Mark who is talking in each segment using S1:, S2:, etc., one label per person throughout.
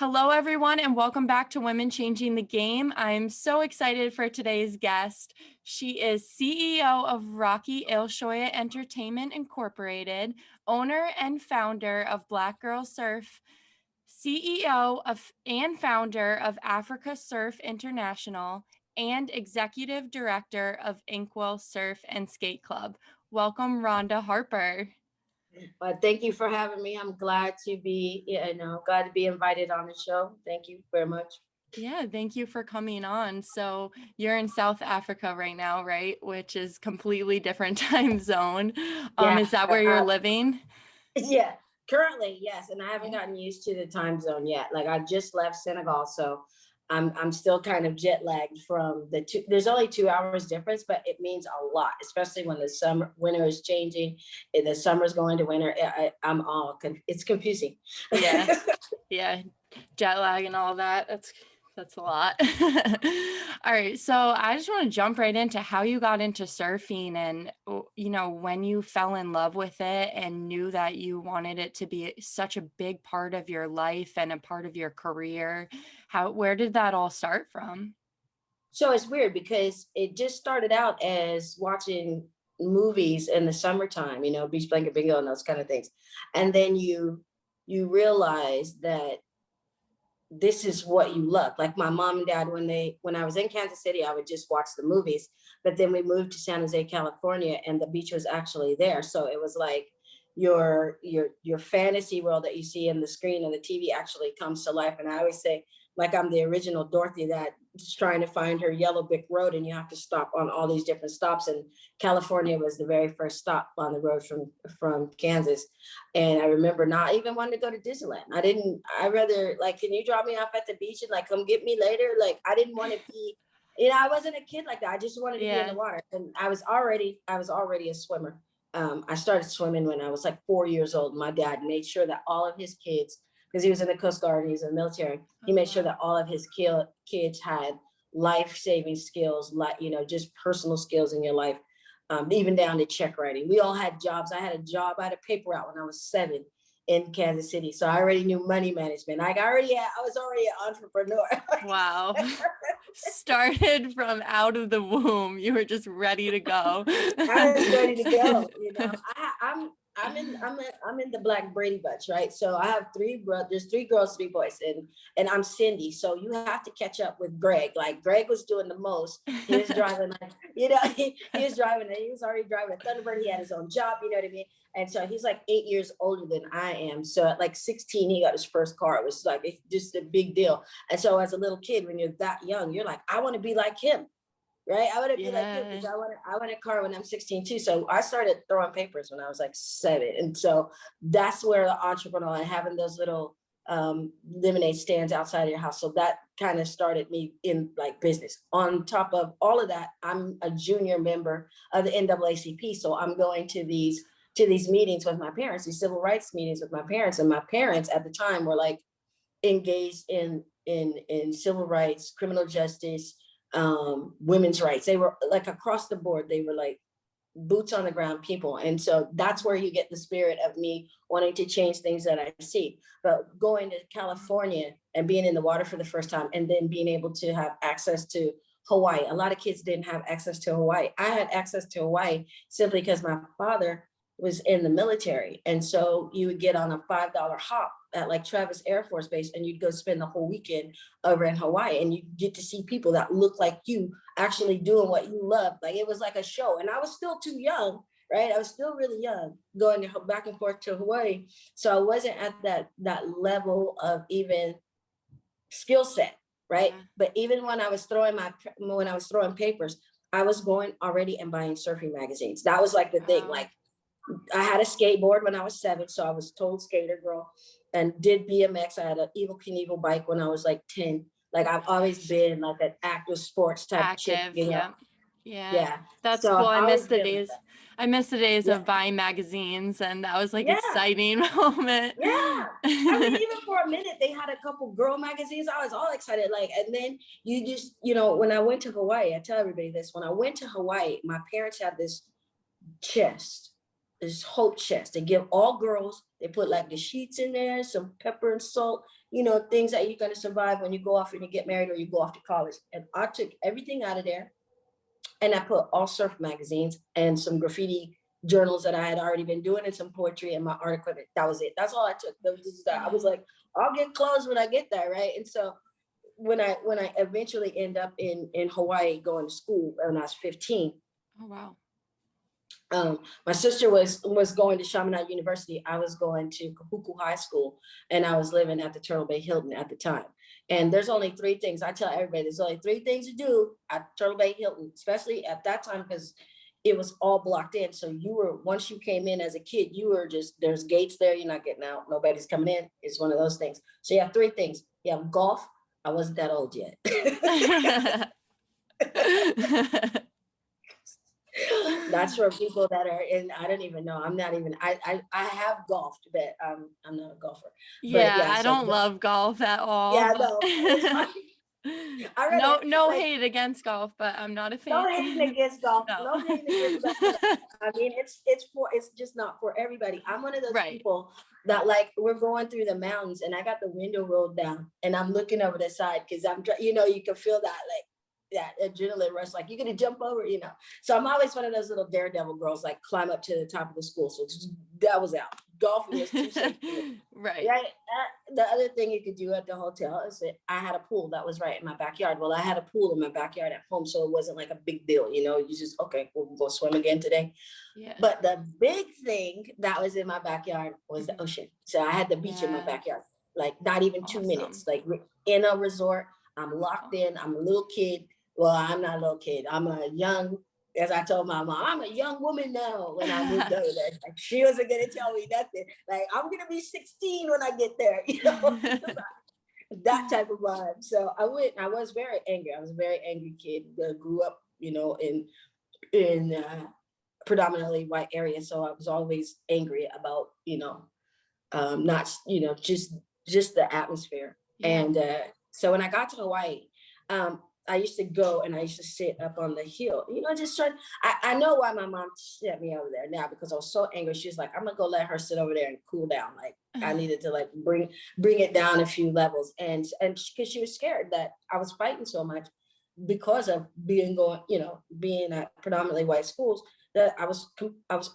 S1: Hello, everyone, and welcome back to Women Changing the Game. I'm so excited for today's guest. She is CEO of Rocky Ilshoya Entertainment Incorporated, owner and founder of Black Girl Surf, CEO of and founder of Africa Surf International, and executive director of Inkwell Surf and Skate Club. Welcome, Rhonda Harper.
S2: But thank you for having me. I'm glad to be, glad to be invited on the show. Thank you very much.
S1: Yeah, thank you for coming on. So you're in South Africa right now, right? Which is completely different time zone.
S2: Yeah.
S1: Is that where you're living?
S2: Yeah, currently, yes. And I haven't
S1: Yeah.
S2: gotten used to the time zone yet. Like I just left Senegal, so I'm still kind of jet lagged from the two. There's only 2 hours difference, but it means a lot, especially when the winter is changing and the summer's going to winter. It's confusing.
S1: Yeah. Yeah. Jet lag and all that. That's a lot. All right. So I just want to jump right into how you got into surfing and, when you fell in love with it and knew that you wanted it to be such a big part of your life and a part of your career. Where did that all start from?
S2: So it's weird because it just started out as watching movies in the summertime, Beach Blanket Bingo and those kind of things. And then you realize that this is what you love. Like my mom and dad, when I was in Kansas City, I would just watch the movies. But then we moved to San Jose, California, and the beach was actually there. So it was like your fantasy world that you see in the screen and the TV actually comes to life. And I always say, like I'm the original Dorothy that's trying to find her yellow brick road, and you have to stop on all these different stops. And California was the very first stop on the road from Kansas. And I remember not even wanting to go to Disneyland. I rather like, can you drop me off at the beach and like come get me later? Like I didn't want to be, I wasn't a kid like that. I just wanted to be in the water. And I was already a swimmer. I started swimming when I was like 4 years old. My dad made sure that all of his kids, because he was in the Coast Guard and he was in the military, he made sure that all of his kids had life-saving skills, like, just personal skills in your life. Even down to check writing. We all had jobs. I had a paper route when I was 7 in Kansas City. So I already knew money management. I was already an entrepreneur.
S1: Wow. Started from out of the womb. You were just ready to go.
S2: I was ready to go. I'm in the Black Brady Bunch, right? So I have 3 brothers, 3 girls, 3 boys, and I'm Cindy. So you have to catch up with Greg. Like Greg was doing the most. He was driving, he was driving. He was already driving a Thunderbird. He had his own job. You know what I mean? And so he's like 8 years older than I am. So at like 16, he got his first car. It was like it's just a big deal. And so as a little kid, when you're that young, you're like, I want to be like him. Right. I want to be like him because I want a car when I'm 16 too. So I started throwing papers when I was like 7. And so that's where the entrepreneur and having those little lemonade stands outside of your house. So that kind of started me in like business. On top of all of that, I'm a junior member of the NAACP. So I'm going to these meetings with my parents, these civil rights meetings with my parents. And my parents at the time were like engaged in civil rights, criminal justice, women's rights. They were like across the board. They were like boots on the ground people. And so that's where you get the spirit of me wanting to change things that I see. But going to California and being in the water for the first time, and then being able to have access to Hawaii. A lot of kids didn't have access to Hawaii. I had access to Hawaii simply because my father was in the military. And so you would get on a $5 hop at like Travis Air Force Base, and you'd go spend the whole weekend over in Hawaii, and you get to see people that look like you actually doing what you love. Like it was like a show. And I was still too young, right? I was still really young going back and forth to Hawaii. So I wasn't at that level of even skill set, right? Yeah. But even when I was throwing papers, I was going already and buying surfing magazines. That was like the thing. Like I had a skateboard when I was 7, so I was total skater girl, and did BMX. I had an Evel Knievel bike when I was like 10. Like I've always been like an active sports type chick,
S1: Yeah. That's so cool. I miss the days. I miss the days of buying magazines, and that was like exciting moment.
S2: Yeah. I mean, even for a minute, they had a couple girl magazines. I was all excited. Like, and then you just, when I went to Hawaii, I tell everybody this, when I went to Hawaii, my parents had this chest this whole chest. They give all girls, they put like the sheets in there, some pepper and salt, things that you're gonna survive when you go off and you get married or you go off to college. And I took everything out of there and I put all surf magazines and some graffiti journals that I had already been doing and some poetry and my art equipment. That was it. That's all I took. I was like, I'll get clothes when I get there, right? And so when I eventually end up in Hawaii going to school when I was 15.
S1: Oh wow.
S2: My sister was going to Chaminade University. I was going to Kahuku High School, and I was living at the Turtle Bay Hilton at the time. And there's only three things I tell everybody. There's only three things to do at Turtle Bay Hilton, especially at that time because it was all blocked in. So once you came in as a kid, you were just, there's gates there. You're not getting out. Nobody's coming in. It's one of those things. So you have three things. You have golf. I wasn't that old yet. That's for people that are in, I don't even know. I'm not even, I have golfed, but I'm not a golfer.
S1: Yeah,
S2: But yeah,
S1: I
S2: so
S1: don't love golf at all.
S2: yeah,
S1: But
S2: no, it's fine. I
S1: no,
S2: rather
S1: no
S2: like
S1: hate against golf, but I'm not a fan.
S2: no hating against golf,
S1: No.
S2: no hating against golf. I mean, it's just not for everybody. I'm one of those
S1: Right.
S2: people that like we're going through the mountains and I got the window rolled down and I'm looking over the side because you can feel that like that adrenaline rush, like you're gonna jump over. So I'm always one of those little daredevil girls, like climb up to the top of the school. So that was out. Golfing was too safe for me.
S1: Right.
S2: Right. The other thing you could do at the hotel is that I had a pool that was right in my backyard. Well, I had a pool in my backyard at home, so it wasn't like a big deal. You just okay, we'll go swim again today.
S1: Yeah.
S2: But the big thing that was in my backyard was the ocean. So I had the beach in my backyard, like not even 2 minutes, like in a resort. I'm locked in. I'm a little kid. Well, I'm not a little kid. I'm a young, as I told my mom, I'm a young woman now when I moved over there. Like, she wasn't going to tell me nothing. Like, I'm going to be 16 when I get there, that type of vibe. So I was very angry. I was a very angry kid that grew up, in predominantly white area. So I was always angry about, not, just the atmosphere. Yeah. And so when I got to Hawaii, I used to go and I used to sit up on the hill, just trying. I know why my mom sent me over there now because I was so angry. She was like, I'm gonna go let her sit over there and cool down. Like I needed to like bring it down a few levels. And because she was scared that I was fighting so much because of being at predominantly white schools, that I was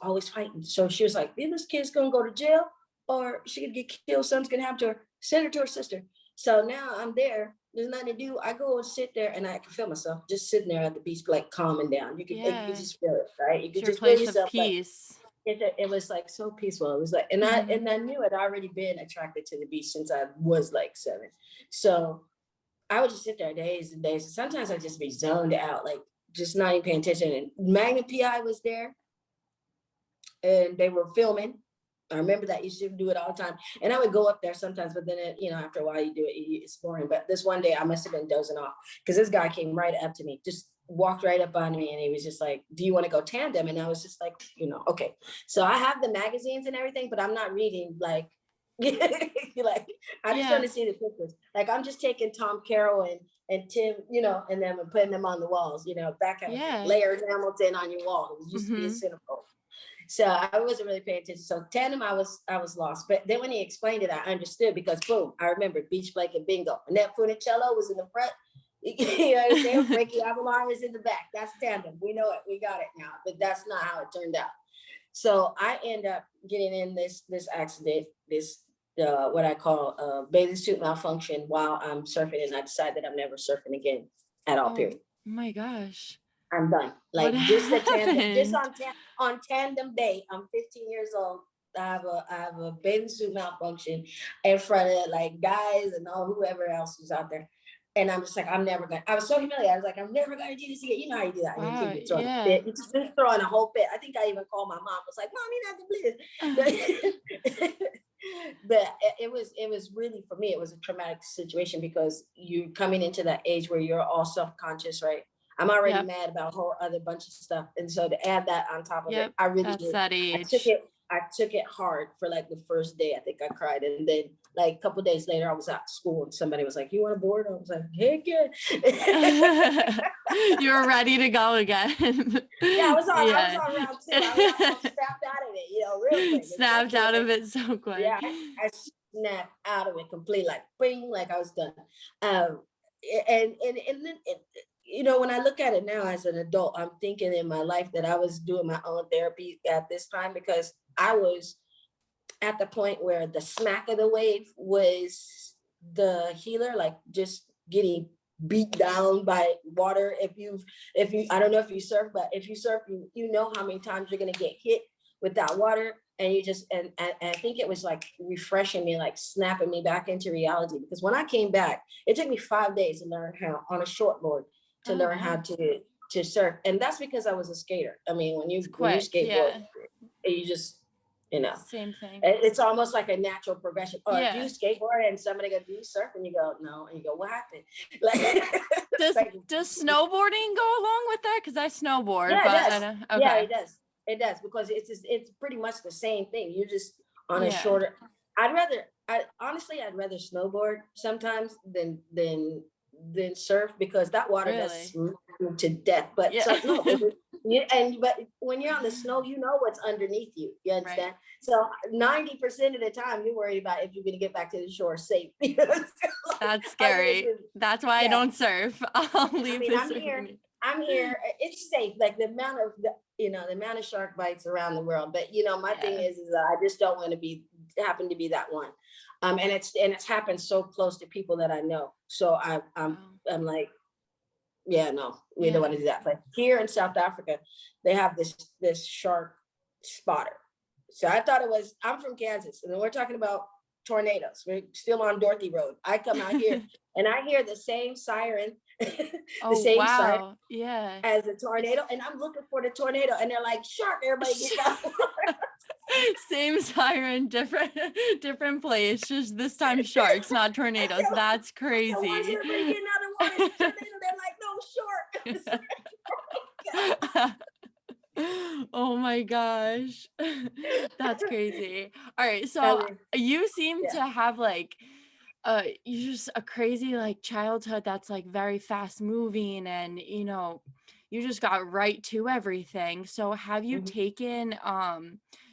S2: always fighting. So she was like, either this kid's gonna go to jail or she could get killed, something's gonna happen to her. Send her to her sister. So now I'm there. There's nothing to do. I go and sit there and I can feel myself just sitting there at the beach, like calming down. You could just feel it, right? You could just feel yourself.
S1: Peace.
S2: Like, it was like so peaceful. It was like, and I knew I'd already been attracted to the beach since I was like 7. So I would just sit there days and days. And sometimes I'd just be zoned out, like just not even paying attention. And Magnum PI was there and they were filming. I remember that. You should do it all the time. And I would go up there sometimes, but then, after a while you do it, it's boring. But this one day I must have been dozing off because this guy came right up to me, just walked right up on me. And he was just like, do you want to go tandem? And I was just like, okay. So I have the magazines and everything, but I'm not reading like, like, I just want to see the pictures. Like I'm just taking Tom Carroll and Tim, and then putting them on the walls, that kind of layered Hamilton on your wall. It used to be a centerfold. So I wasn't really paying attention. So tandem, I was lost. But then when he explained it, I understood because boom, I remember beach blanket bingo. Annette Funicello was in the front. Frankie Avalon was in the back. That's tandem. We know it. We got it now. But that's not how it turned out. So I end up getting in this accident, this what I call a bathing suit malfunction while I'm surfing, and I decide that I'm never surfing again at all. Period.
S1: Oh my gosh.
S2: I'm done. Like just a tandem, just on tandem day. I'm 15 years old. I have a bathing suit malfunction in front of like guys and all whoever else was out there. And I'm just like, I'm never gonna. I was so humiliated. I was like, I'm never gonna do this again. You know how you do that when you keep throwing a fit. You just throwing a whole fit. I think I even called my mom. I was like, Mom, you're not gonna believe this. But it was really, for me, it was a traumatic situation because you're coming into that age where you're all self-conscious, right? I'm already mad about a whole other bunch of stuff. And so to add that on top of it, I really did.
S1: That age.
S2: I took it hard for like the first day. I think I cried. And then like a couple of days later, I was at school and somebody was like, you want a board? I was like, heck yeah.
S1: You were ready to go again.
S2: Yeah, I was on round 2. I was snapped out of it. real quick,
S1: Snapped
S2: especially
S1: out
S2: when
S1: of it so quick.
S2: yeah, I snapped out of it completely, like bing, like I was done. Um, and then when I look at it now as an adult, I'm thinking in my life that I was doing my own therapy at this time because I was at the point where the smack of the wave was the healer, like just getting beat down by water. If you I don't know if you surf, but if you surf, you know how many times you're gonna get hit with that water. And you just and I think it was like refreshing me, like snapping me back into reality. Because when I came back, it took me 5 days to learn how on a shortboard to
S1: Oh,
S2: learn how
S1: wow.
S2: to surf. And that's because I was a skater. I mean, when
S1: It's
S2: you
S1: quick.
S2: skateboard,
S1: Yeah.
S2: you just you know
S1: Same thing.
S2: it's almost like a natural progression. Or if you
S1: Yeah.
S2: skateboard and somebody go, do you surf? And you go, no. And you go, what happened? Like,
S1: Does
S2: like
S1: does snowboarding go along with that? Because I snowboard,
S2: yeah, it
S1: but I
S2: does.
S1: don't.
S2: Yeah,
S1: Okay.
S2: it does. It does because it's pretty much the same thing. You're just on a
S1: Yeah.
S2: shorter. I'd rather snowboard sometimes than surf because that water does
S1: Really.
S2: smack you to death. But
S1: Yeah.
S2: so no, but when you're on the snow, you know what's underneath you. You
S1: Right.
S2: understand? So 90% of the time, you're worried about if you're going to get back to the shore safe. You know?
S1: That's
S2: I'm gonna
S1: scary.
S2: do,
S1: That's why I
S2: yeah.
S1: don't surf. I'll
S2: I
S1: leave
S2: mean,
S1: the
S2: I'm here.
S1: surfing.
S2: I'm here. It's safe. Like the amount of shark bites around the world. But my thing
S1: Yeah.
S2: is I just don't want to happen to be that one. And it's happened so close to people that I know. So
S1: Wow.
S2: I'm like, yeah, no, we don't
S1: Yeah.
S2: want to do that. But here in South Africa, they have this shark spotter. So I thought I'm from Kansas, and then we're talking about tornadoes. We're still on Dorothy Road. I come out here and I hear the same siren, the
S1: Oh,
S2: same siren
S1: wow. Yeah.
S2: as a tornado,
S1: It's-
S2: and I'm looking for the tornado, and they're like, shark, everybody get down.
S1: Same siren, different different place. Just this time sharks, not tornadoes. That's
S2: I said, why is
S1: crazy.
S2: everybody getting out of the water? It's a tornado. They're like, no, shark.
S1: Oh my gosh. That's crazy. All right,
S2: I
S1: so
S2: mean,
S1: you seem
S2: yeah.
S1: to have like you just a crazy like childhood that's like very fast moving, and you just got right to everything. So have you
S2: Mhm.
S1: taken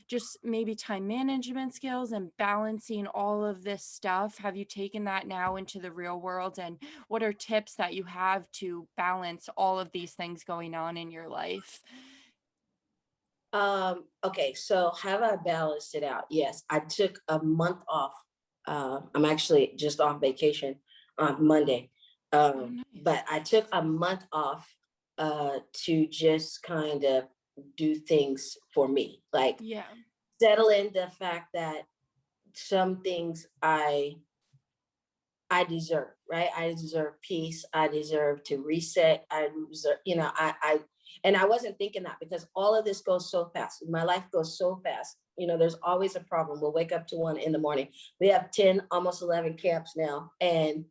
S1: just maybe time management skills and balancing all of this stuff? Have you taken that now into the real world, and what are tips that you have to balance all of these things going on in your life?
S2: Okay, so have I balanced it out? Yes, I took a month off. I'm actually just off vacation on Monday.
S1: Oh,
S2: But
S1: nice.
S2: I took a month off to just kind of do things for me, like
S1: Yeah.
S2: settle in the fact that some things I deserve, right? I deserve peace. I deserve to reset. I deserve, and I wasn't thinking that because all of this goes so fast. My life goes so fast. There's always a problem. We'll wake up to one in the morning. We have 10, almost 11 camps now. And,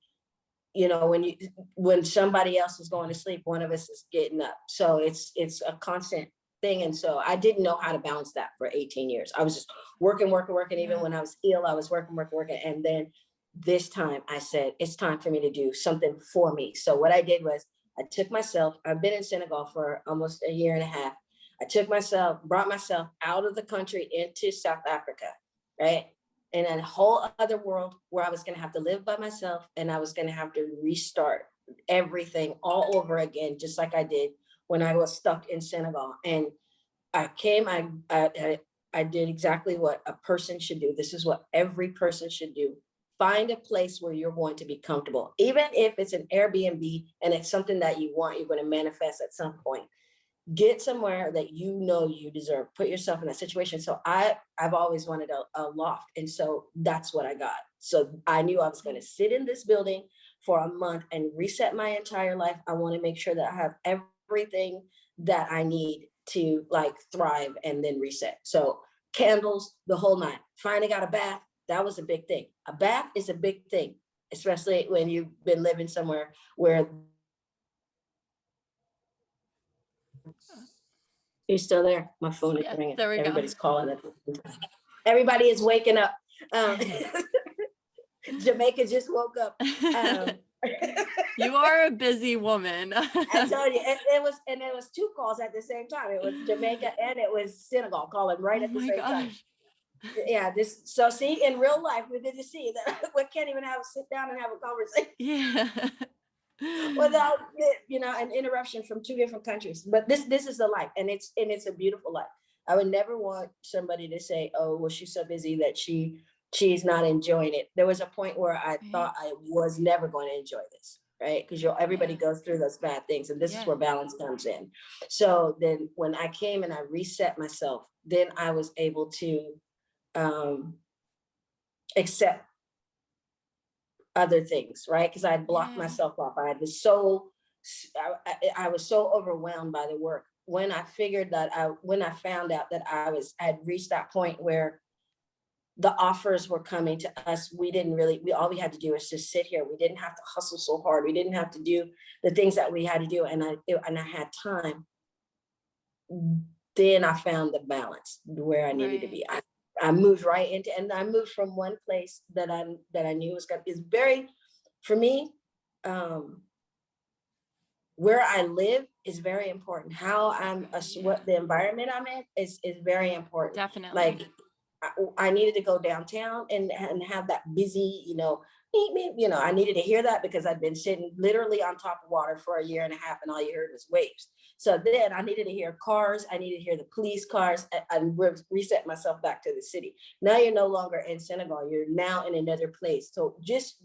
S2: when somebody else is going to sleep, one of us is getting up. So it's a constant thing. And so I didn't know how to balance that for 18 years. I was just working, working, working. Even
S1: Yeah.
S2: when I was ill, I was working, working, working. And then this time I said, it's time for me to do something for me. So what I did was I've been in Senegal for almost a year and a half. Brought myself out of the country into South Africa, right? In a whole other world where I was going to have to live by myself and I was going to have to restart everything all over again, just like I did when I was stuck in Senegal. And I did exactly what a person should do. This is what every person should do. Find a place where you're going to be comfortable, even if it's an Airbnb and it's something that you're going to manifest at some point. Get somewhere that you deserve. Put yourself in that situation. So I've always wanted a loft, and so that's what I got. So I knew I was going to sit in this building for a month and reset my entire life. I want to make sure that I have everything that I need to like thrive and then reset. So candles, the whole nine. Finally got a bath. That was a big thing. A bath is a big thing, especially when you've been living somewhere where you're still there. My phone is
S1: Yeah,
S2: ringing.
S1: there we go.
S2: Everybody's calling it. Everybody is waking up. Um, Jamaica just woke up. Um,
S1: You are a busy woman.
S2: I told you, it was two calls at the same time. It was Jamaica and it was Senegal calling right
S1: Oh
S2: at the
S1: my
S2: same time.
S1: gosh.
S2: Yeah, so see, in real life, we did you see that we can't even sit down and have a conversation
S1: Yeah.
S2: without an interruption from two different countries. But this is the life, and it's a beautiful life. I would never want somebody to say, oh well, she's so busy that she's not enjoying it. There was a point where I
S1: Right.
S2: thought I was never going to enjoy this, right? Because everybody
S1: Yeah.
S2: goes through those bad things, and this is
S1: Yeah.
S2: where balance comes in. So then when I came and I reset myself, then I was able to um accept other things, right? Because I had blocked
S1: Yeah.
S2: myself off. I was so overwhelmed by the work. When I found out that I had reached that point where the offers were coming to us, we all we had to do was just sit here. We didn't have to hustle so hard. We didn't have to do the things that we had to do, and I had time. Then I found the balance where I needed to
S1: Right.
S2: be. I moved right into, and I moved from one place that I knew is very, for me, um, where I live is very important. How I'm,
S1: Okay. Yeah.
S2: what the environment I'm in is very important.
S1: Definitely.
S2: Like I needed to go downtown and have that busy, meet me. I needed to hear that because I'd been sitting literally on top of water for a year and a half, and all you heard was waves. So then I needed to hear cars. I needed to hear the police cars and reset myself back to the city. Now you're no longer in Senegal. You're now in another place. So just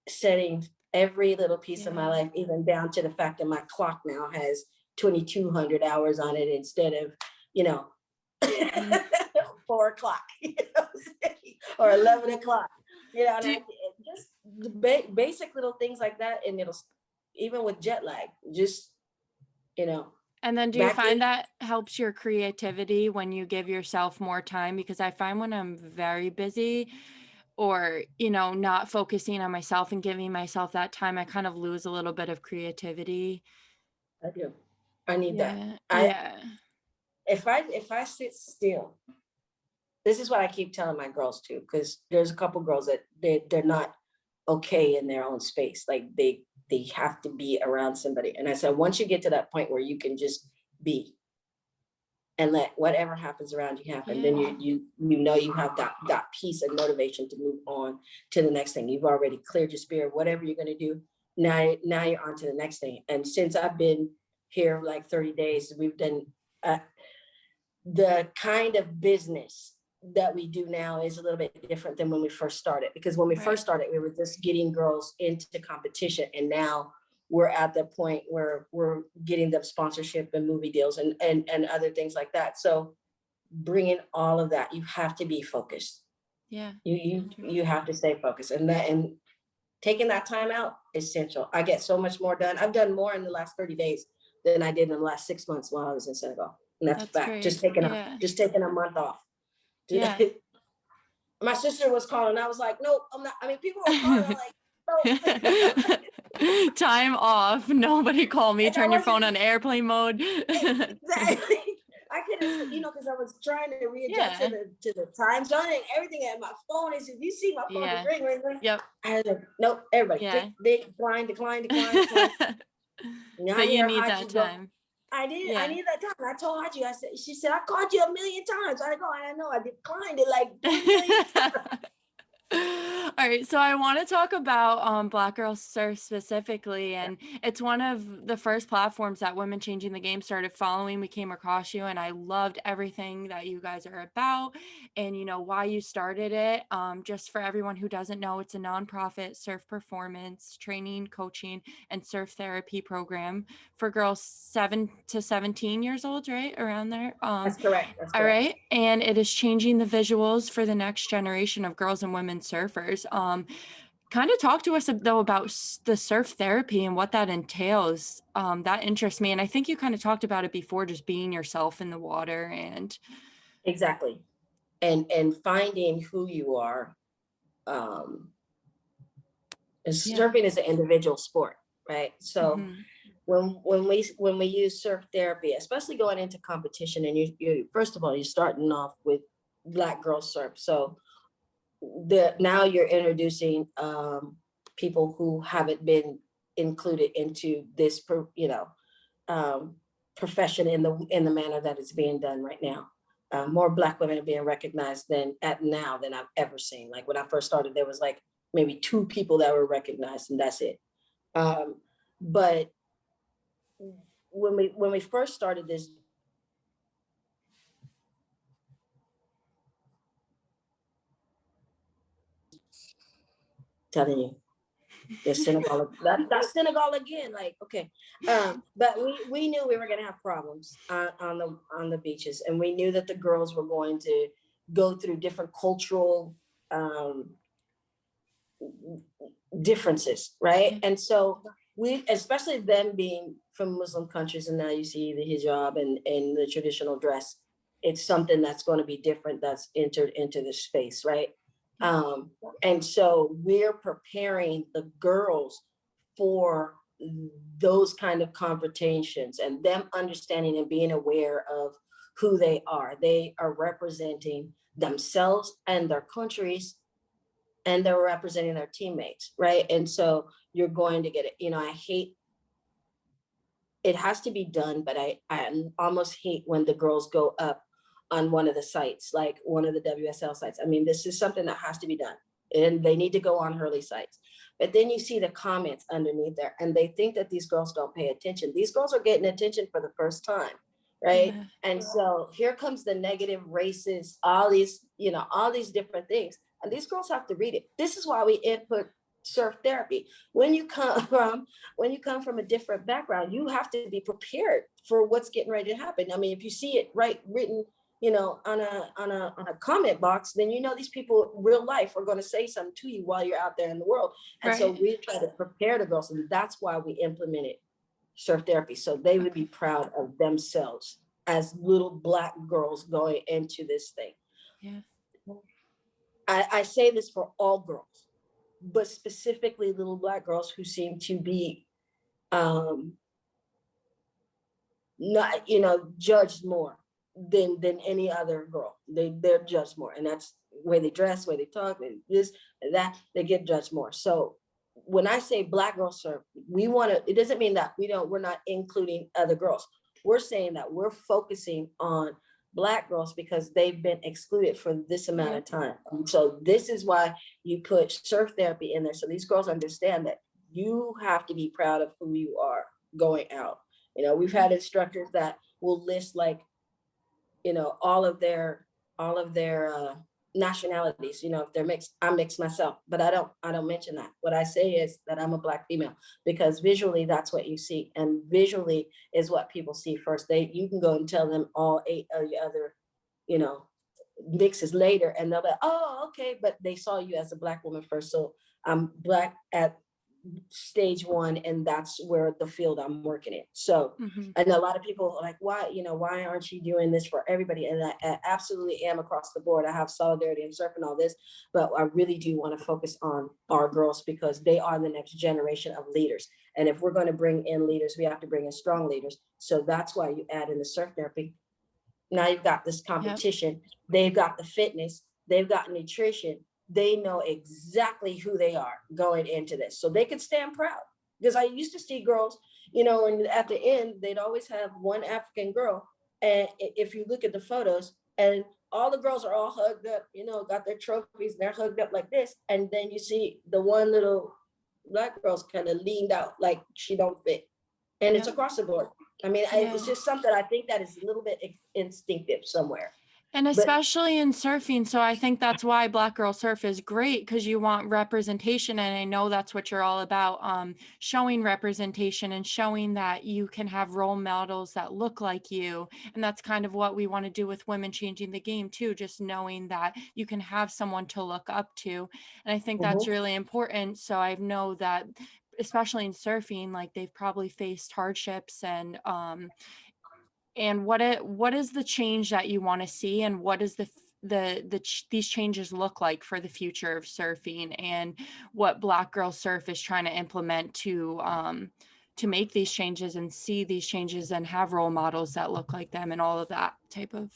S2: resetting every little piece of my
S1: Yeah.
S2: life, even down to the fact that my clock now has 2,200 hours on it instead of, you know,
S1: Mhm.
S2: 4 o'clock, or 11 o'clock, and
S1: Do
S2: just the basic little things like that. And it'll, even with jet lag, just, you know,
S1: And then do you
S2: back
S1: find
S2: then,
S1: that helps your creativity when you give yourself more time? Because I find when I'm very busy or, not focusing on myself and giving myself that time, I kind of lose a little bit of creativity.
S2: I do. I need that.
S1: Yeah. Yeah.
S2: If I sit still, this is what I keep telling my girls too, because there's a couple girls that they're not okay in their own space. Like they have to be around somebody. And I said, once you get to that point where you can just be and let whatever happens around you happen, then
S1: Yeah.
S2: you have that peace and motivation to move on to the next thing. You've already cleared your spirit, whatever you're gonna do. Now you're on to the next thing. And since I've been here like 30 days, we've done uh, the kind of business that we do now is a little bit different than when we first started. Because when we
S1: Right.
S2: first started, we were just getting girls into competition, and now we're at the point where we're getting them sponsorship and movie deals and other things like that. So bringing all of that, you have to be focused.
S1: Yeah.
S2: You
S1: True.
S2: you you have to stay focused, and taking that time out is essential. I get so much more done. I've done more in the last 30 days than I did in the last 6 months while I was in Senegal. And that's a
S1: That's
S2: fact.
S1: great. Yeah.
S2: Just taking a month off.
S1: Yeah.
S2: My sister was calling. I was like, nope, I'm not. I mean, people were calling. I'm like, nope.
S1: Time off. Nobody call me.
S2: And I
S1: Turn your
S2: wasn't
S1: phone on airplane mode.
S2: exactly. I couldn't, because I was trying to readjust
S1: Yeah.
S2: to the time zone and everything. And my phone is, if you see my phone is
S1: Yeah.
S2: ring, ring, ring.
S1: Yep.
S2: I had to, nope, everybody,
S1: Yeah.
S2: click, decline, decline, decline, decline. Now I
S1: But you
S2: hear
S1: need that
S2: Haji go.
S1: time.
S2: I
S1: Yeah.
S2: need that time. I told Haji, she said, I called you a million times. I go, I know, I declined it like 3 million times.
S1: All right, so I want to talk about Black Girl Surf specifically, and it's one of the first platforms that Women Changing the Game started following. We came across you, and I loved everything that you guys are about, and why you started it. Just for everyone who doesn't know, it's a nonprofit surf performance training, coaching, and surf therapy program for girls 7 to 17 years old, right around there.
S2: That's correct. That's
S1: All
S2: correct.
S1: right. And it is changing the visuals for the next generation of girls and women surfers. Kind of talk to us though about the surf therapy and what that entails. That interests me. And I think you kind of talked about it before, just being yourself in the water and
S2: Exactly. And finding who you are. Um,
S1: yeah.
S2: Surfing is an individual sport, right? So
S1: Hmm.
S2: when we use surf therapy, especially going into competition, and you first of all, you're starting off with Black girl surf. So now you're introducing people who haven't been included into this, um, profession in the manner that it's being done right now. More Black women are being recognized than I've ever seen. Like when I first started, there was like maybe two people that were recognized, and that's it. Um, but when we first started this, telling you, the Senegal, that Senegal again. Like, okay, but we knew we were gonna have problems on the beaches, and we knew that the girls were going to go through different cultural um, differences, right?
S1: Yeah.
S2: And so we, especially them being from Muslim countries, and now you see the hijab and the traditional dress, it's something that's going to be different that's entered into the space, right? Um, and so we're preparing the girls for those kind of confrontations and them understanding and being aware of who they are. They are representing themselves and their countries, and they're representing their teammates, right? And so you're going to get it. I hate, it has to be done, but I almost hate when the girls go up on one of the sites, like one of the WSL sites. I mean, this is something that has to be done, and they need to go on Hurley sites. But then you see the comments underneath there, and they think that these girls don't pay attention. These girls are getting attention for the first time, right?
S1: Yeah.
S2: And so here comes the negative, racist, all these different things, and these girls have to read it. This is why we input surf therapy. When you come from a different background, you have to be prepared for what's getting ready to happen. I mean, if you see it written, on a comment box, then these people real life are going to say something to you while you're out there in the world. And so
S1: Right.
S2: we try to prepare the girls, and that's why we implemented surf therapy, so they would be
S1: Okay.
S2: proud of themselves as little Black girls going into this thing.
S1: Yeah.
S2: I say this for all girls, but specifically little Black girls who seem to be um not judged more than any other girl. They're judged more, and that's the way they dress, way they talk, and this and that, they get judged more. So when I say Black girls surf, we want to, it doesn't mean that we're not including other girls. We're saying that we're focusing on Black girls because they've been excluded for this amount of
S1: Yep.
S2: time. And so this is why you put surf therapy in there, so these girls understand that you have to be proud of who you are going out. We've
S1: Yeah.
S2: had instructors that will list, like, all of their nationalities. If they're mixed, I'm mixed myself, but I don't mention that. What I say is that I'm a Black female, because visually that's what you see, and visually is what people see first. You can go and tell them all 8 of the other, you know, mixes later, and they'll be like, oh, okay, but they saw you as a Black woman first. So I'm Black at stage one, and that's where the field I'm working in. So,
S1: Mm-hmm.
S2: and a lot of people are like, why aren't you doing this for everybody? And I absolutely am across the board. I have solidarity and surf and all this, but I really do want to focus on our girls, because they are the next generation of leaders. And if we're going to bring in leaders, we have to bring in strong leaders. So that's why you add in the surf therapy. Now you've got this
S1: Yep.
S2: competition. They've got the fitness. They've got nutrition. They know exactly who they are going into this, so they can stand proud. Because I used to see girls, and at the end, they'd always have one African girl. And if you look at the photos, and all the girls are all hugged up, got their trophies, and they're hugged up like this. And then you see the one little Black girl's kind of leaned out like she don't fit. And it's
S1: Yep.
S2: across the board. I mean, it's
S1: Yeah.
S2: just something I think that is a little bit instinctive somewhere.
S1: And
S2: But
S1: especially in surfing. So I think that's why Black Girl Surf is great, because you want representation. And I know that's what you're all about, showing representation and showing that you can have role models that look like you. And that's kind of what we want to do with Women Changing the Game too, just knowing that you can have someone to look up to. And I think that's
S2: mhm.
S1: really important. So I know that especially in surfing, like they've probably faced hardships, and what is the change that you want to see, and what does these changes look like for the future of surfing, and what Black Girl Surf is trying to implement to make these changes and see these changes and have role models that look like them and all of that type of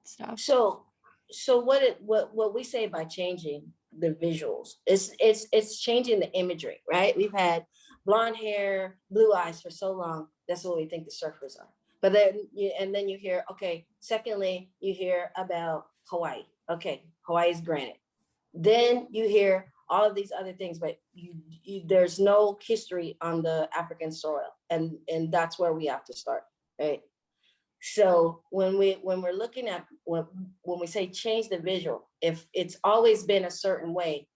S1: stuff.
S2: So what we say by changing the visuals. It's changing the imagery, right? We've had blonde hair, blue eyes for so long. That's what we think the surfers are. But then you hear, okay, secondly, you hear about Hawaii. Okay, Hawaii is granite. Then you hear all of these other things, but there's no history on the African soil, and that's where we have to start, right? So when we're looking at when we say change the visual, if it's always been a certain way,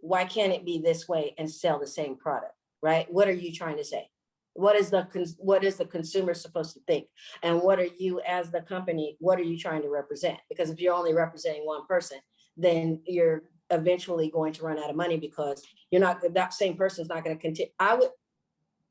S2: why can't it be this way and sell the same product, right? What are you trying to say? What is the consumer supposed to think? And what are you as the company, what are you trying to represent? Because if you're only representing one person, then you're eventually going to run out of money, because you're not, that same person's not going to continue. I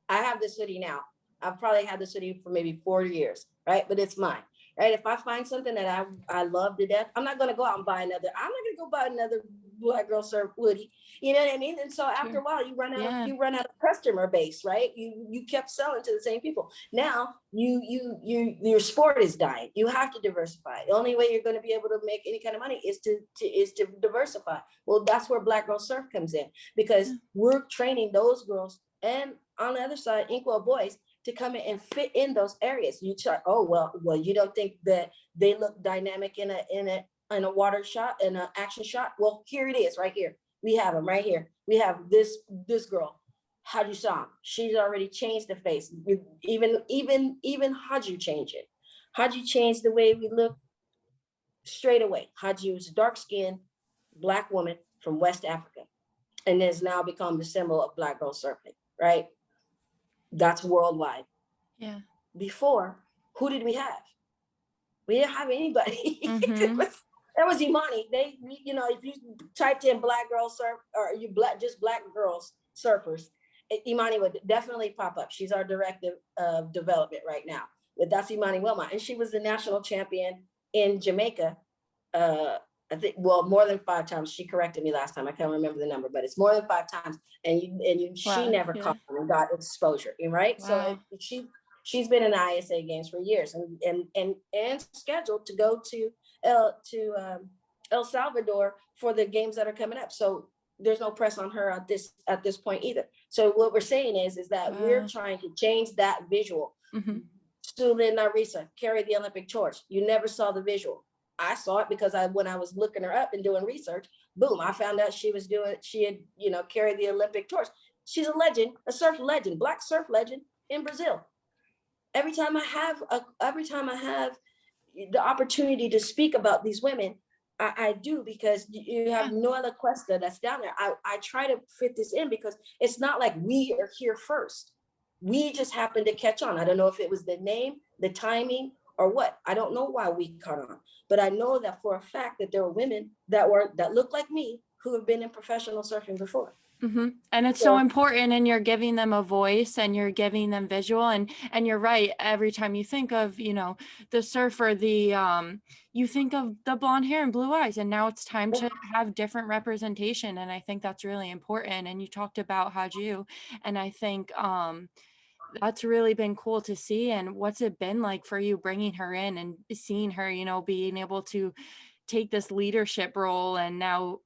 S2: have this hoodie now. I've probably had this hoodie for maybe 4 years, right? But it's mine, right? If I find something that I love to death, I'm not going to go out and buy another. I'm not going to go buy another Black Girl Surf hoodie. You know what I mean? And so after a while,
S1: Yeah.
S2: you run out of customer base, right? You kept selling to the same people. Now your sport is dying. You have to diversify. The only way you're going to be able to make any kind of money is to diversify. Well, that's where Black Girl Surf comes in, because we're training those girls, and on the other side, Inkwell boys, to come in and fit in those areas. You try, oh well, you don't think that they look dynamic in a water shot, in an action shot? Well, here it is, right here. We have them right here. We have this girl, Haju Sam. She's already changed the face. Even Haju change it. Haju changed the way we look straight away. Haju is a dark-skinned Black woman from West Africa, and has now become the symbol of Black girl surfing, right? That's worldwide.
S1: Yeah.
S2: Before, who did we have? We didn't have anybody.
S1: Mm-hmm.
S2: That was Imani. If you typed in Black girl surf, or just Black girls surfers, Imani would definitely pop up. She's our director of development right now. But that's Imani Wilmot, and she was the national champion in Jamaica. I think, well, more than 5 times. She corrected me last time. I can't remember the number, but it's more than 5 times. She never caught on and got exposure, right?
S1: Wow.
S2: So she's been in the ISA games for years, and scheduled to go to El Salvador for the games that are coming up. So there's no press on her at this point either. So what we're saying is that we're trying to change that visual.
S1: Mm-hmm.
S2: Sule and Narisa carried the Olympic torch. You never saw the visual. I saw it because when I was looking her up and doing research, boom, I found out she had carried the Olympic torch. She's a legend, a surf legend, Black surf legend in Brazil. Every time I have the opportunity to speak about these women, I do, because you have Noela Cuesta that's down there. I try to fit this in because it's not like we are here first. We just happened to catch on. I don't know if it was the name, the timing, or what. I don't know why we caught on, but I know that for a fact that there were women that looked like me who have been in professional surfing before.
S1: Mm-hmm. And it's so important, and you're giving them a voice, and you're giving them visual, and you're right. Every time you think of, the surfer, you think of the blonde hair and blue eyes, and now it's time to have different representation. And I think that's really important. And you talked about Haju, and I think, that's really been cool to see. And what's it been like for you bringing her in and seeing her, being able to take this leadership role and now,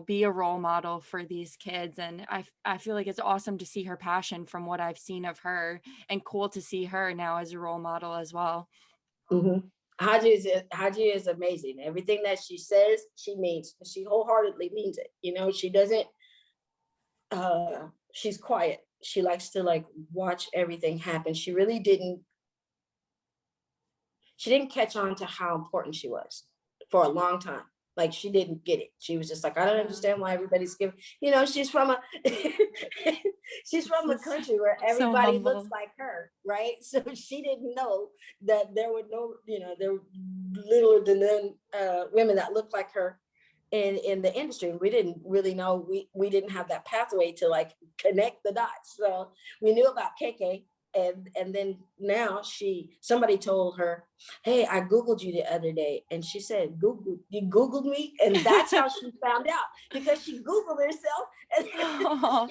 S1: be a role model for these kids? And I feel like it's awesome to see her passion from what I've seen of her, and cool to see her now as a role model as well.
S2: Mm-hmm. Haji is amazing. Everything that she says, she means. She wholeheartedly means it. She doesn't, she's quiet. She likes to watch everything happen. She didn't catch on to how important she was for a long time. Like, she didn't get it. She was just like, I don't understand why everybody's giving, she's from a country where everybody looks like her, right? So she didn't know that there were there were littler than women that looked like her in the industry. We didn't really know, we didn't have that pathway to connect the dots. So we knew about KK. And then now somebody told her, hey, I Googled you the other day. And she said, you Googled me? And that's how she found out, because she Googled herself. And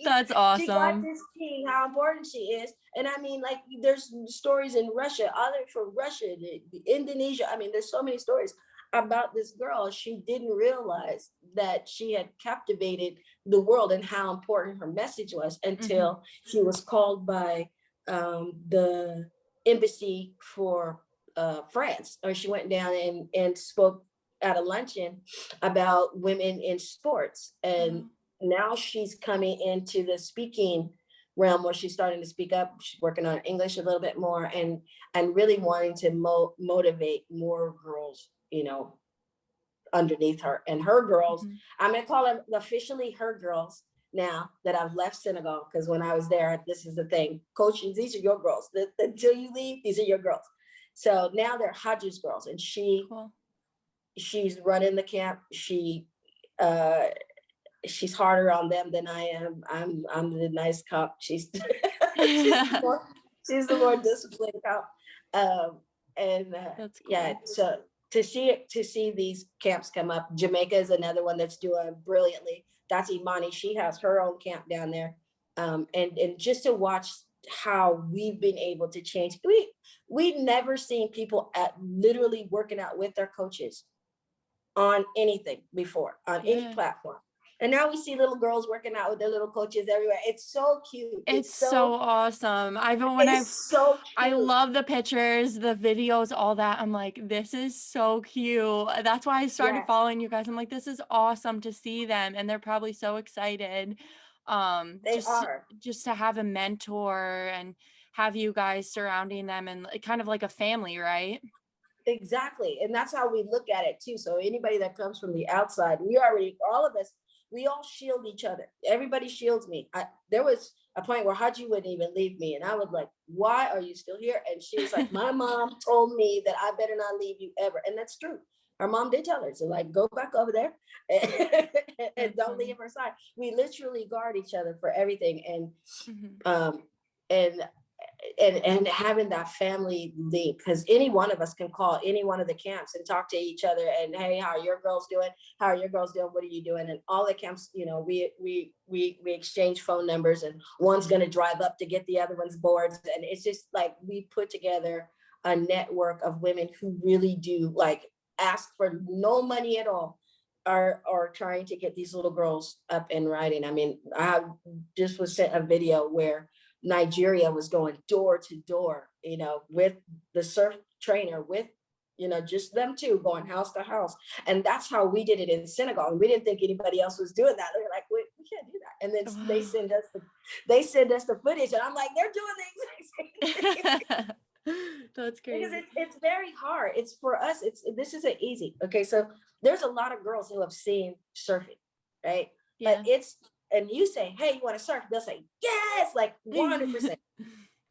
S1: that's awesome.
S2: She got to see how important she is. And I mean, there's stories in Russia, from Russia, the Indonesia. I mean, there's so many stories. about this girl. She didn't realize that she had captivated the world and how important her message was
S1: Mhm.
S2: until she was called by the embassy for France, or she went down and spoke at a luncheon about women in sports. And
S1: Wow.
S2: now she's coming into the speaking realm where she's starting to speak up. She's working on English a little bit more, and really wanting to motivate more girls, underneath her. And her girls,
S1: Mhm.
S2: I'm going to call them officially her girls now that I've left Senegal, because when I was there, this is the thing, coaches, these are your girls. Until you leave, these are your girls. So now they're Hajj's girls, and
S1: Cool.
S2: she's running the camp. Uh she's harder on them than I am. I'm the nice cop. She's she's the more she's the more disciplined cop. And
S1: That's
S2: yeah,
S1: cool.
S2: so to see these camps come up. Jamaica is another one that's doing brilliantly. That's Imani. She has her own camp down there. And just to watch how we've been able to change. We never seen people at literally working out with their coaches on anything before, on any
S1: Yeah.
S2: platform. And now we see little girls working out with their little coaches everywhere. It's so cute.
S1: It's so awesome.
S2: It's so
S1: I
S2: cute.
S1: love the pictures, the videos, all that. I'm like, this is so cute. That's why I started
S2: Yeah,
S1: following you guys. I'm like, this is awesome to see them, and they're probably so excited.
S2: they are.
S1: Just to have a mentor and have you guys surrounding them and kind of like a family, right?
S2: Exactly. And that's how we look at it too. So anybody that comes from the outside, we already, all of us, we all shield each other. Everybody shields me. There was a point where Haji wouldn't even leave me. And I was like, why are you still here? And she was like, my mom told me that I better not leave you ever. And that's true. Her mom did tell her. So like, go back over there and
S1: That's
S2: don't leave
S1: funny.
S2: her side. We literally guard each other for everything.
S1: Hmm.
S2: And and having that family link, because any one of us can call any one of the camps and talk to each other, and hey, how are your girls doing, how are your girls doing, what are you doing? And all the camps, we exchange phone numbers, and one's going to drive up to get the other one's boards, and it's just like we put together a network of women who really do like ask for no money at all, are trying to get these little girls up and riding. I mean, I just was sent a video where Nigeria was going door to door, with the surf trainer, with, just them two going house to house. And that's how we did it in Senegal. And we didn't think anybody else was doing that. They were like, we can't do that. And then they
S1: Wow.
S2: send us the footage, and I'm like, they're doing the exact same thing.
S1: That's
S2: Because
S1: crazy.
S2: it's very hard. It's for us. This isn't easy. Okay, so there's a lot of girls who have seen surfing, right? But
S1: Yeah.
S2: and you say, hey, you want to surf? They'll say yes, like 100%.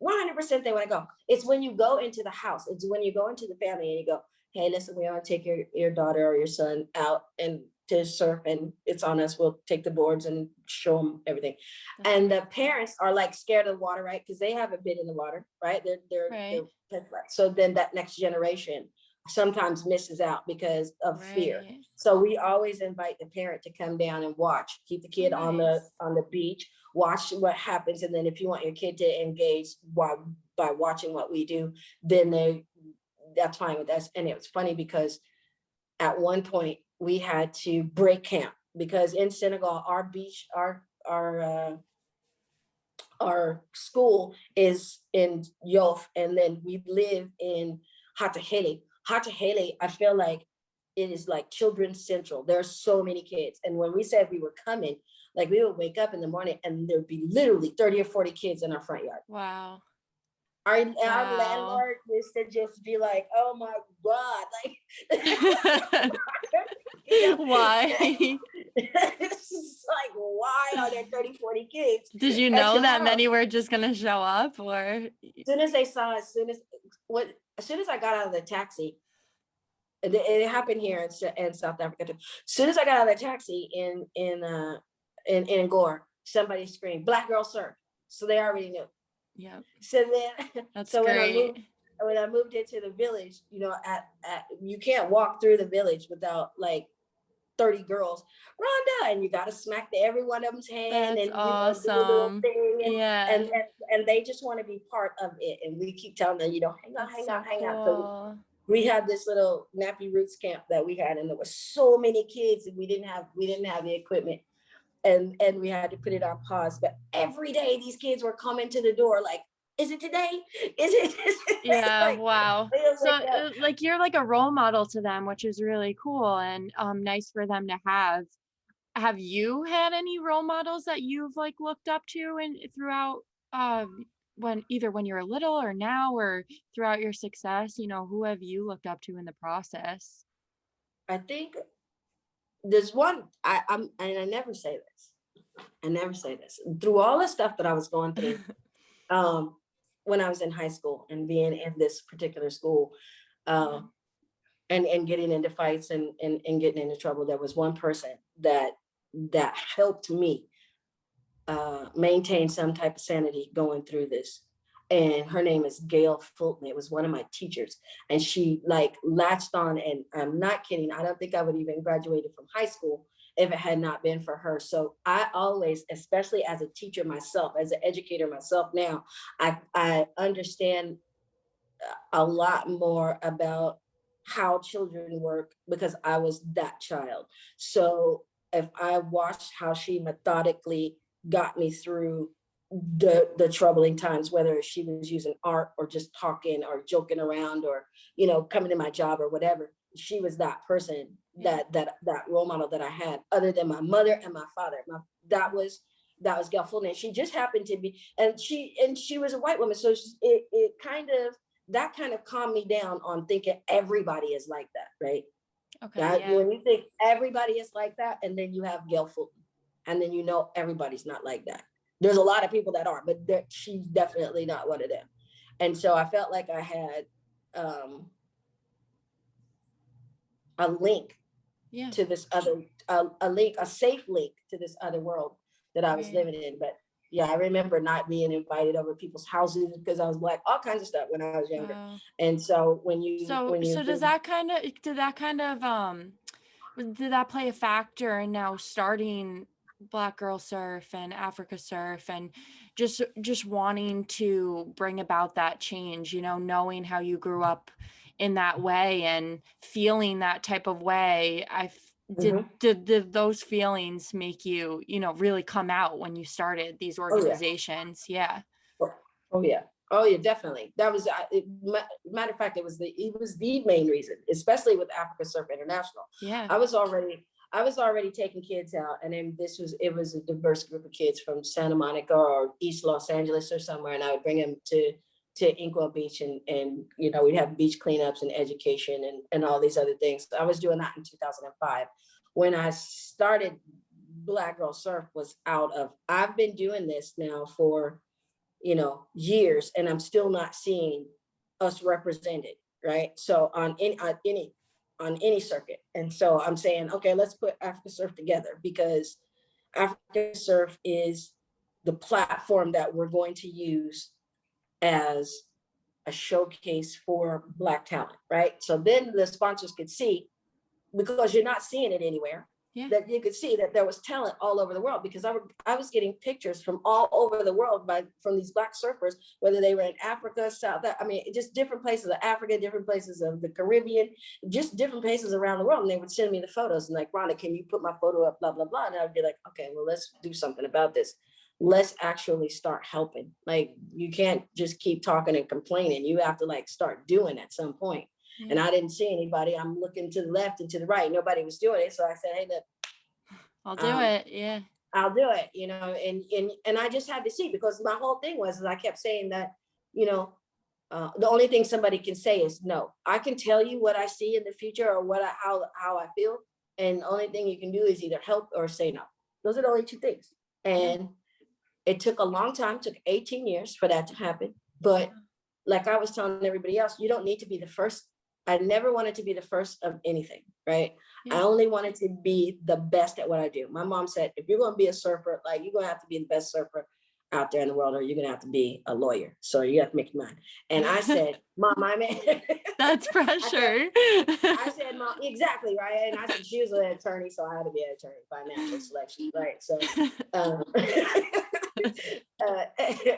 S2: 100% they want to go. It's when you go into the house. It's when you go into the family and you go, hey, listen, we want to take your daughter or your son out and to surf, and it's on us. We'll take the boards and show them everything.
S1: That's
S2: And the
S1: amazing.
S2: parents are like scared of the water, right? Because they haven't been in the water, right? They're
S1: Right.
S2: petrified. So then that next generation sometimes misses out because of fear.
S1: Right.
S2: So we always invite the parent to come down and watch, keep the
S1: Oh,
S2: kid on the
S1: nice.
S2: on the beach, watch what happens. And then if you want your kid to engage by watching what we do, then that's fine with us. And it was funny because at one point we had to break camp because in Senegal, our beach, our school is in Yoff, and then we live in Hatahele. Hatahele, I feel like it is like children's central. There's so many kids. And when we said we were coming, like we would wake up in the morning and there'd be literally 30 or 40 kids in our front yard.
S1: Wow.
S2: Our
S1: Wow.
S2: landlord used to just be like, oh my God, like,
S1: Why?
S2: it's just like, why are there 30, 40 kids
S1: Did you
S2: at
S1: know
S2: your
S1: that
S2: house?
S1: many were just gonna show up or
S2: Soon as they saw, as soon as I got out of the taxi, it happened here in South Africa too. As soon as I got out of the taxi in Gore, somebody screamed, "Black girl surf!" So they already knew.
S1: yeah,
S2: So then,
S1: that's
S2: so
S1: great.
S2: when I moved into the village, at you can't walk through the village without like 30 girls, Rhonda, and you got to smack every one of them's hand
S1: That's
S2: and do a little
S1: awesome.
S2: thing,
S1: Yeah,
S2: and they just want to be part of it. And we keep telling them,
S1: that's
S2: hang
S1: so
S2: on. So
S1: cool.
S2: we had this little Nappy Roots camp that we had, and there were so many kids, and we didn't have the equipment, and we had to put it on pause. But every day these kids were coming to the door like, is it today? Is it
S1: Yeah,
S2: like
S1: wow.
S2: they was
S1: So,
S2: like that?
S1: like, you're like a role model to them, which is really cool and, nice for them to have. Have you had any role models that you've, like, looked up to and throughout, when you were little or now or throughout your success, who have you looked up to in the process?
S2: I think there's one. I'm and I never say this. I never say this. Through all the stuff that I was going through, um, when I was in high school and being in this particular school,
S1: Yeah.
S2: uh, and getting into fights and getting into trouble, there was one person that helped me maintain some type of sanity going through this. And her name is Gail Fulton. It was one of my teachers. And she like latched on, and I'm not kidding. I don't think I would even graduated from high school if it had not been for her. So I always, especially as a teacher myself, as an educator myself now, I understand a lot more about how children work because I was that child. So if I watched how she methodically got me through the troubling times, whether she was using art or just talking or joking around or coming to my job or whatever, she was that person,
S1: Yeah.
S2: that role model that I had, other than my mother and my father. That was Gail Fulton, and she just happened to be, and she was a white woman, so it kind of, that kind of calmed me down on thinking everybody is like that, right?
S1: Okay,
S2: That
S1: yeah.
S2: when you think everybody is like that, and then you have Gail Fulton, and then everybody's not like that. There's a lot of people that are, but she's definitely not one of them. And so I felt like I had um, a link
S1: Yeah.
S2: to this other, a safe link to this other world that I was
S1: Right.
S2: living in. But yeah, I remember not being invited over people's houses because I was Black, all kinds of stuff when I was younger.
S1: Wow.
S2: And so
S1: So
S2: when
S1: so
S2: you've
S1: does
S2: been,
S1: that kind of did that play a factor in now starting Black Girl Surf and Africa Surf and just wanting to bring about that change, knowing how you grew up in that way and feeling that type of way.
S2: Mhm.
S1: Did those feelings make you, really come out when you started these
S2: Oh yeah.
S1: organizations? Yeah.
S2: Oh, oh, yeah. Oh yeah, definitely. That was matter of fact, it was the main reason, especially with Africa Surf International.
S1: Yeah.
S2: I was already taking kids out, and then it was a diverse group of kids from Santa Monica or East Los Angeles or somewhere, and I would bring them to Inkwell Beach, and we'd have beach cleanups and education and all these other things. So I was doing that in 2005. When I started Black Girl Surf was out of, I've been doing this now for years, and I'm still not seeing us represented, right? So on any circuit. And so I'm saying, okay, let's put Africa Surf together, because Africa Surf is the platform that we're going to use as a showcase for Black talent, right? So then the sponsors could see, because you're not seeing it anywhere,
S1: Yeah.
S2: that you could see that there was talent all over the world, because I was getting pictures from all over the world from these Black surfers, whether they were in Africa, just different places of Africa, different places of the Caribbean, just different places around the world. And they would send me the photos and like, Rhonda, can you put my photo up, blah, blah, blah. And I'd be like, okay, well, let's do something about this. Let's actually start helping. Like, you can't just keep talking and complaining. You have to like start doing at some point. And
S1: Yeah.
S2: I didn't see anybody. I'm looking to the left and to the right. Nobody was doing it. So I said, hey, look,
S1: I'll do
S2: um,
S1: it. Yeah.
S2: I'll do it, and I just had to see, because my whole thing was, is I kept saying that, the only thing somebody can say is no. I can tell you what I see in the future, or how I feel. And the only thing you can do is either help or say no. Those are the only two things.
S1: Yeah.
S2: And it took a long time, took 18 years for that to happen. But like I was telling everybody else, you don't need to be the first. I never wanted to be the first of anything, right? I
S1: Yeah.
S2: only wanted to be the best at what I do. My mom said, if you're going to be a surfer, like, you're going to have to be the best surfer out there in the world, or you're going to have to be a lawyer. So you have to make your mind. And I said, Mom, I mean,
S1: That's
S2: I said,
S1: pressure.
S2: Mom, exactly, right? And I said, she was an attorney, so I had to be an attorney by natural selection, right? So, um,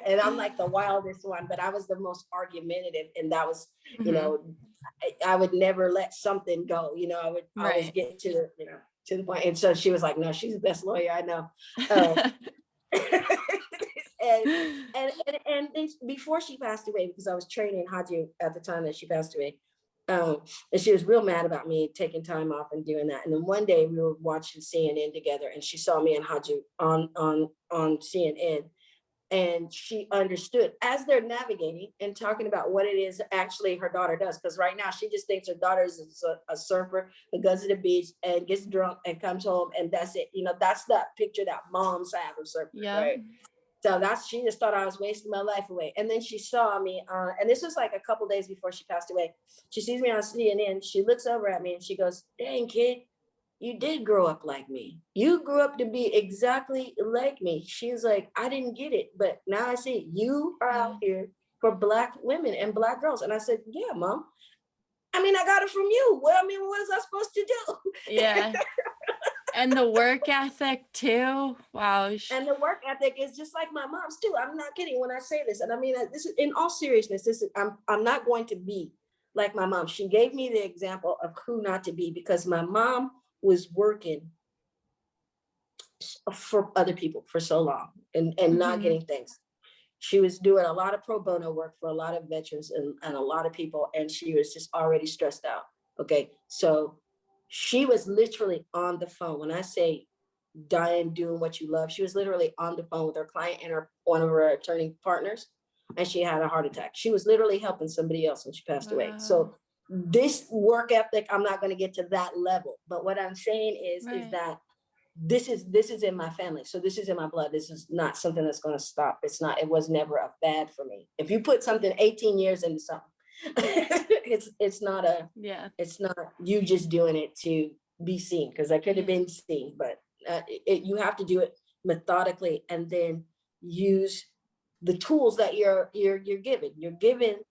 S2: and I'm like the wildest one, but I was the most argumentative, and that was,
S1: Mhm.
S2: I would never let something go. I would always
S1: Right.
S2: get to the point. And so she was like, no, she's the best lawyer I know. Um, and, and before she passed away, because I was training Haji at the time that she passed away, and she was real mad about me taking time off and doing that. And then one day we were watching CNN together, and she saw me and Haji on CNN, and she understood as they're navigating and talking about what it is actually her daughter does. Because right now she just thinks her daughter is a surfer that goes to the beach and gets drunk and comes home, and that's it. That's that picture that moms have of surfers,
S1: Yeah.
S2: right? So she just thought I was wasting my life away. And then she saw me, and this was like a couple days before she passed away. She sees me on CNN. She looks over at me and she goes, "Dang, kid, you did grow up like me. You grew up to be exactly like me." She's like, "I didn't get it, but now I see you are out
S1: Yeah.
S2: here for Black women and Black girls." And I said, "Yeah, Mom. I mean, I got it from you. What was I supposed to do?"
S1: Yeah. And the work ethic too. Wow.
S2: And the work ethic is just like my mom's too. I'm not kidding when I say this. And I mean, this is in all seriousness. I'm not going to be like my mom. She gave me the example of who not to be, because my mom was working for other people for so long and not
S1: Mhm.
S2: getting things. She was doing a lot of pro bono work for a lot of veterans and a lot of people, and she was just already stressed out. Okay, so she was literally on the phone. When I say dying doing what you love, she was literally on the phone with her client and one of her attorney partners, and she had a heart attack. She was literally helping somebody else when she passed away.
S1: Wow.
S2: So this work ethic, I'm not going to get to that level, but what I'm saying is
S1: Right.
S2: that this is in my family. So this is in my blood. This is not something that's going to stop. It was never a fad for me. If you put something 18 years into something,
S1: Yeah.
S2: it's not you just doing it to be seen, because I could have
S1: Yeah.
S2: been seen, but you have to do it methodically, and then use the tools that you're given. You're given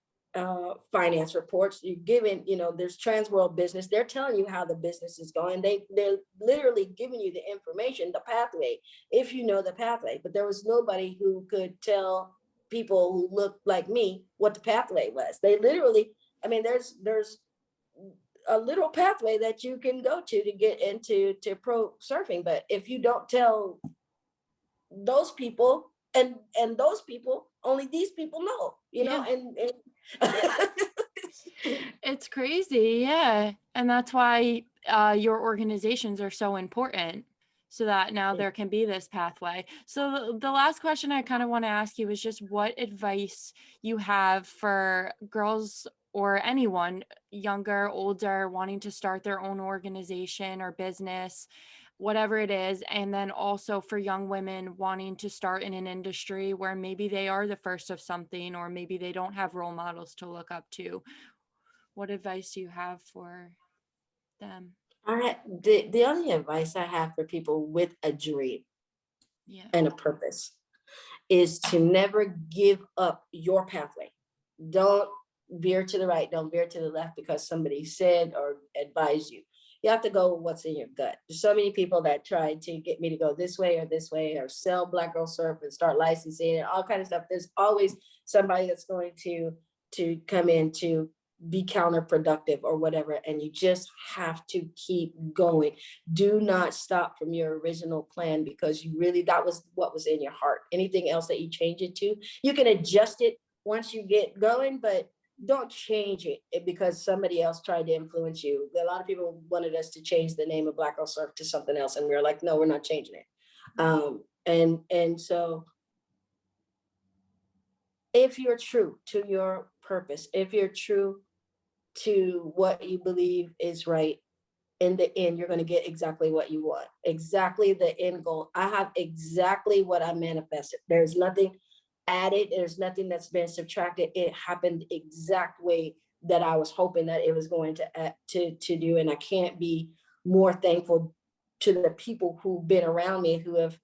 S2: finance reports. You're given, there's Transworld Business. They're telling you how the business is going. They're literally giving you the information, the pathway, if you know the pathway. But there was nobody who could tell people who looked like me what the pathway was. They literally, I mean, there's a little pathway that you can go to get into pro surfing. But if you don't tell those people, and those people, only these people know,
S1: Yeah.
S2: and
S1: It's crazy. Yeah. And that's why your organizations are so important, so that now there can be this pathway. So the last question I kind of want to ask you is just what advice you have for girls or anyone younger, older, wanting to start their own organization or business, whatever it is. And then also for young women wanting to start in an industry where maybe they are the first of something, or maybe they don't have role models to look up to. What advice do you have for them?
S2: the only advice I have for people with a dream
S1: Yeah.
S2: and a purpose is to never give up your pathway. Don't veer to the right, don't veer to the left because somebody said or advised you. You have to go with what's in your gut. There's so many people that try to get me to go this way, or sell Black Girl Surf and start licensing and all kind of stuff. There's always somebody that's going to come in to be counterproductive or whatever, and you just have to keep going. Do not stop from your original plan, because that was what was in your heart. Anything else that you change it to, you can adjust it once you get going, but don't change it because somebody else tried to influence you. A lot of people wanted us to change the name of Black Girl Surf to something else, and we were like, no, we're not changing it. And so if you're true to your purpose, if you're true to what you believe is right, in the end, you're going to get exactly what you want, exactly the end goal. I have exactly what I manifested. There's nothing added. There's nothing that's been subtracted. It happened exact way that I was hoping that it was going to do. And I can't be more thankful to the people who've been around me, who have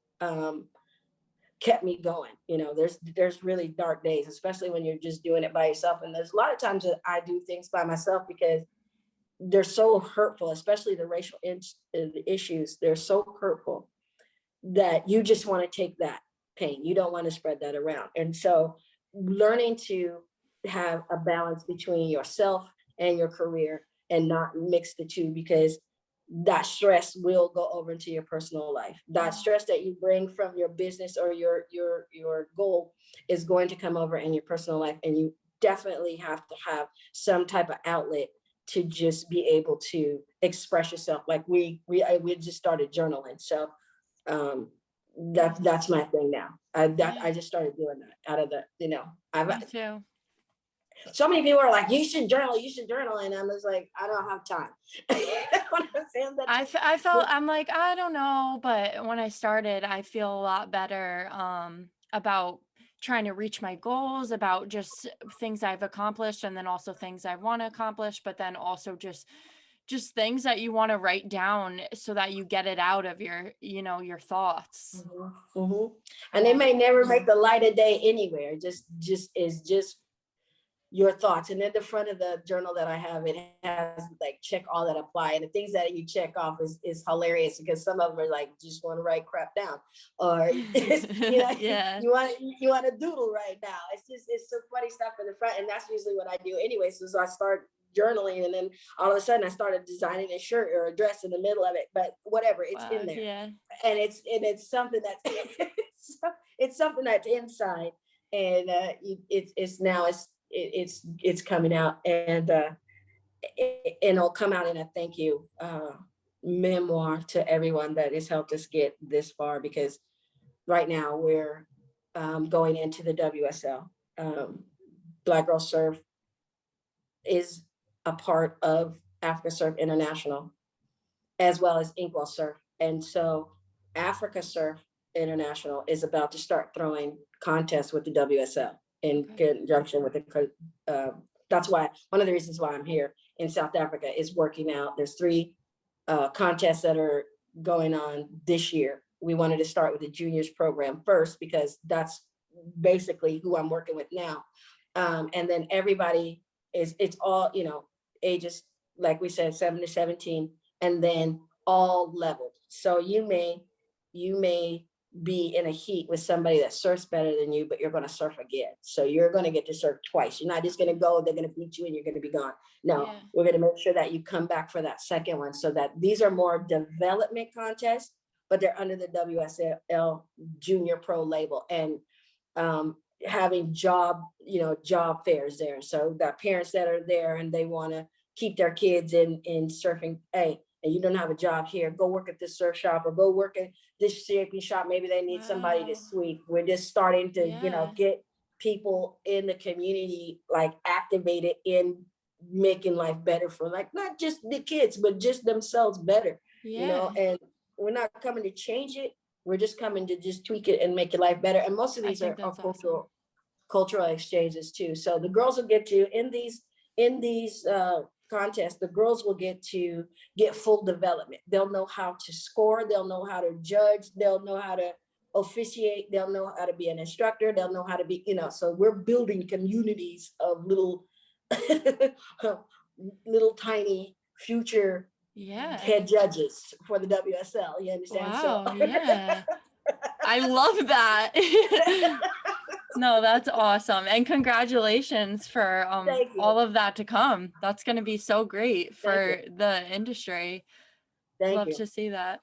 S2: kept me going. There's really dark days, especially when you're just doing it by yourself. And there's a lot of times that I do things by myself because they're so hurtful, especially the racial issues. They're so hurtful that you just want to take that pain. You don't want to spread that around. And so learning to have a balance between yourself and your career, and not mix the two, because that stress will go over into your personal life. That stress that you bring from your business or your goal is going to come over in your personal life, and you definitely have to have some type of outlet to just be able to express yourself. Like we just started journaling, so um that's my thing now. I
S1: Yeah,
S2: just started doing that out of the, I've
S1: me too.
S2: so many people are like, you should journal, and I'm just like, I don't have time. What I'm saying, that
S1: I felt, I'm like, I don't know, but when I started, I feel a lot better about trying to reach my goals, about just things I've accomplished, and then also things I want to accomplish, but then also just things that you want to write down so that you get it out of your, your thoughts.
S2: Mhm, mhm. And they
S1: Yeah.
S2: may never make the light of day anywhere. Just your thoughts. And at the front of the journal that I have, it has like check all that apply. And the things that you check off is hilarious, because some of them are like, just want to write crap down, or
S1: Yeah.
S2: you want to doodle right now. It's some funny stuff in the front, and that's usually what I do anyway. So I start journaling, and then all of a sudden I started designing a shirt or a dress in the middle of it. But whatever, it's
S1: Wow.
S2: in there,
S1: Yeah.
S2: and it's something that's it's something that's inside, and it's now it's coming out, and it'll come out in a thank you memoir to everyone that has helped us get this far, because right now we're going into the WSL. Black Girl Surf is a part of Africa Surf International, as well as Inkwell Surf. And so Africa Surf International is about to start throwing contests with the WSL in
S1: Okay.
S2: conjunction with the, that's why, one of the reasons why I'm here in South Africa is working out. There's 3 contests that are going on this year. We wanted to start with the juniors program first, because that's basically who I'm working with now. And then everybody it's all, ages, like we said, 7 to 17, and then all leveled. So you may be in a heat with somebody that surfs better than you, but you're going to surf again. So you're going to get to surf twice. You're not just going to go, they're going to beat you, and you're going to be gone. No,
S1: Yeah.
S2: we're going to make sure that you come back for that second one, so that these are more development contests, but they're under the WSL Junior Pro label, and having job fairs there. So got parents that are there, and they want to keep their kids in surfing. Hey, and you don't have a job here, go work at this surf shop, or go work at this shaping shop. Maybe they need somebody to
S1: Wow.
S2: sweep. We're just starting to,
S1: Yeah.
S2: get people in the community like activated in making life better for, like, not just the kids, but just themselves better,
S1: Yeah.
S2: and we're not coming to change it. We're just coming to just tweak it and make your life better. And most of
S1: I
S2: these
S1: think
S2: are
S1: that's awesome.
S2: cultural exchanges too. So the girls will get to, in these contests, the girls will get full development. They'll know how to score, they'll know how to judge, they'll know how to officiate, they'll know how to be an instructor, they'll know how to be, so we're building communities of little little tiny future
S1: Yeah.
S2: head judges for the WSL. You understand? So
S1: Wow. Yeah. I love that. No, that's awesome. And congratulations for
S2: thank you.
S1: all of that to come. That's going to be so great
S2: Thank you.
S1: for the industry.
S2: Thank
S1: Love
S2: you.
S1: to see that.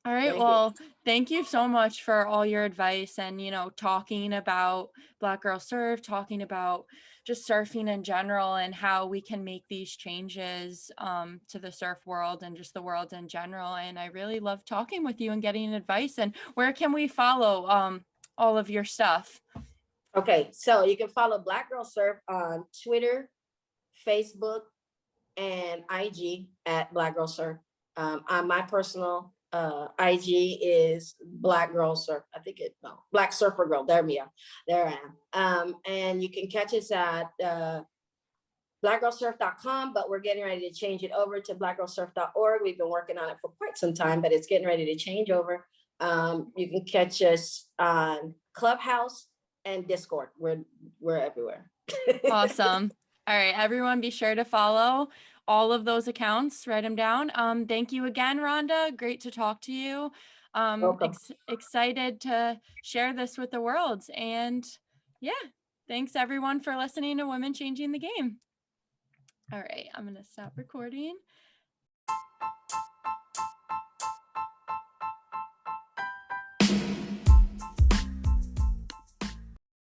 S1: All right.
S2: Thank you.
S1: Well, thank you so much for all your advice and, talking about Black Girl Surf, talking about just surfing in general and how we can make these changes to the surf world and just the world in general. And I really love talking with you and getting advice. And where can we follow all of your stuff?
S2: Okay, so you can follow Black Girl Surf on Twitter, Facebook, and IG at Black Girl Surf. On my personal IG is Black Girl Surf. I think Black Surfer Girl. There we are. There I am. And you can catch us at blackgirlsurf.com, but we're getting ready to change it over to blackgirlsurf.org. We've been working on it for quite some time, but it's getting ready to change over. You can catch us on Clubhouse and Discord. We're everywhere.
S1: Awesome. All right, everyone, be sure to follow all of those accounts. Write them down. Thank you again, Rhonda. Great to talk to you.
S2: Welcome.
S1: Excited to share this with the world. And yeah, thanks everyone for listening to Women Changing the Game. All right, I'm gonna stop recording.